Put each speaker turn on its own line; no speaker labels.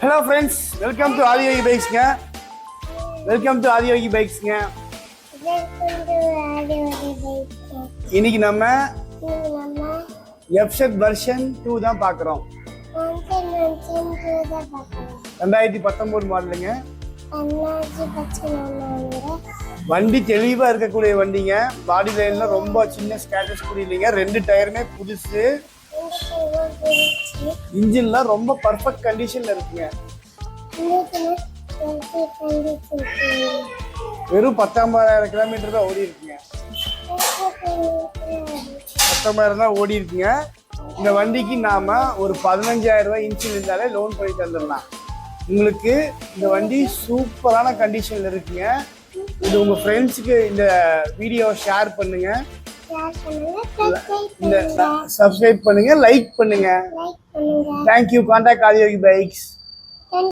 Hello friends, welcome to Adiyogi பைக்ஸ்ங்க. இன்னைக்கு நம்ம எஃப்செட் வெர்ஷன் 2 தான் பார்க்குறோம். 2019 மாடலுங்க. வண்டி தெளிவாக இருக்கக்கூடிய வண்டிங்க. பாடி லைன்ல ரொம்ப சின்ன ஸ்கேட்டர்ஸ் கூட இல்லைங்க. 2 டயருமே புதுசு. இன்ஜின்லாம் ரொம்ப பர்ஃபெக்ட் கண்டிஷன்ல இருக்குங்க. வெறும் 19,000 கிலோமீட்டர் தான் ஓடி இருக்குங்க. 19,000 தான் ஓடி இருக்குங்க. இந்த வண்டிக்கு நாம ஒரு 15,000 ரூபாய் இன்ஜின் இருந்தாலே லோன் பண்ணி தந்துடலாம். உங்களுக்கு இந்த வண்டி சூப்பரான கண்டிஷன்ல இருக்குங்க. இது உங்க ஃப்ரெண்ட்ஸுக்கு இந்த வீடியோ ஷேர் பண்ணுங்க, சப்ஸ்கிரைப் பண்ணுங்க, லைக் பண்ணுங்க. தேங்க்யூ. Contact Adiyogi bikes.